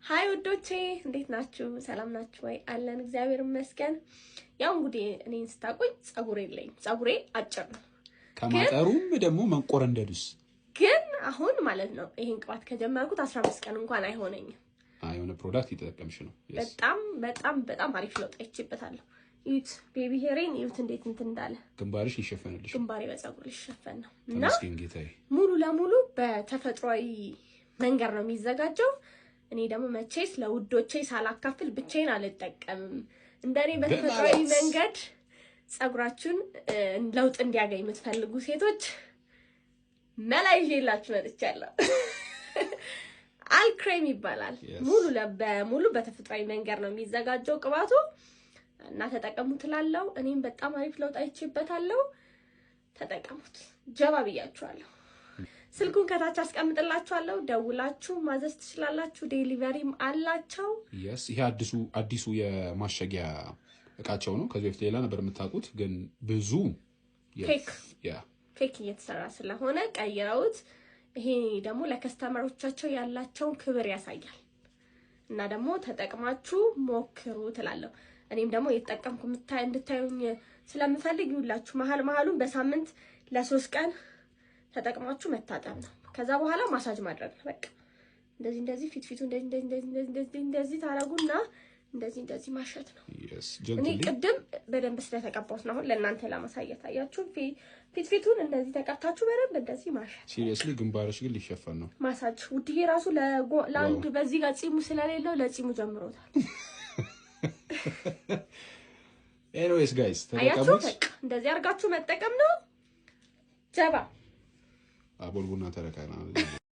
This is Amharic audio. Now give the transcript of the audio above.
ሃይ ወዶቼ እንዴት ናችሁ? ሰላም ናችሁ ወይ? አለን እግዚአብሔር ይመስገን። ያው እንግዲህ እኔን ስታቆኝ ጸጉሬ የለኝም። ጸጉሬ አጭር ነው። ከማጠሩም ደግሞ መንቆረንደዱስ ግን አሁን ማለት ነው ይሄን ቅባት ከጀመርኩት 15 ቀን እንኳን አይሆነኝም። የሆነ ፕሮዳክት እየተጠቀምሽ ነው? በጣም አሪፍ ለውጥ አይቼበታለሁ። ዩት ቤቢ ሄሬን ዩት እንዴት እንዳለ ግንባርሽ ይሸፈንልሽ። ግንባሬ በጸጉር ይሸፈን ነው እና ተመስገን ጌታዬ። ሙሉ ለሙሉ በተፈጥሯዊ መንገድ ነው የሚዘጋጀው። እኔ ደግሞ መቼስ ለውዶቼ ሳላካፍል ብቻዬን አልጠቀምም። እንደኔ በተፈጥሯዊ መንገድ ጸጉራችሁን ለውጥ እንዲያገኝ የምትፈልጉ ሴቶች መላ ይዤላችሁ መጥቻለሁ። አልክሬም ይባላል። ሙሉ በተፈጥሯዊ መንገድ ነው የሚዘጋጀው ቅባቱ እና ተጠቀሙት እላለሁ። እኔም በጣም አሪፍ ለውጥ አይቼበታለሁ። ተጠቀሙት። ጀባ ብያችኋለሁ። ስልኩን ከታች አስቀምጥላችኋለሁ። ደውላችሁ ማዘዝ ትችላላችሁ። ዴሊቨሪም አላቸው። ይሄ አዲሱ የማሸጊያ እቃቸው ነው። ከዚህ በፊት ሌላ ነበር የምታውቁት፣ ግን ብዙ ፌክ እየተሰራ ስለሆነ ቀይረውት፣ ይሄ ደግሞ ለከስተመሮቻቸው ያላቸውን ክብር ያሳያል እና ደግሞ ተጠቅማችሁ ሞክሩ ትላለሁ። እኔም ደግሞ እየተጠቀምኩ እንድታዩኝ ስለምፈልግ ይውላችሁ መሀሉን በሳምንት ለ3 ቀን ተጠቅማችሁ መታጠብ ነው። ከዛ በኋላ ማሳጅ ማድረግ ነው። በቃ እንደዚህ ፊቱ እንደዚህ ታረጉና እንደዚህ ማሸት ነው። እኔ ቅድም በደንብ ስለተቀባሁት ነው አሁን ለእናንተ ለማሳየት። አያችሁ ፊቱን እንደዚህ ተቀብታችሁ በደንብ እንደዚህ ማሸት። ሲሪየስሊ ግንባርሽ ግን ሊሸፈን ነው ማሳጅ። ውድዬ ራሱ ለአንድ በዚህ ጋር ጺሙ ስለሌለው ለጺሙ ጀምሮታል። ኤኒዌይስ ጋይስ ተጠቀሙት። እንደዚህ አድርጋችሁ መጠቀም ነው። ጀባ አቦልቡና ተረካና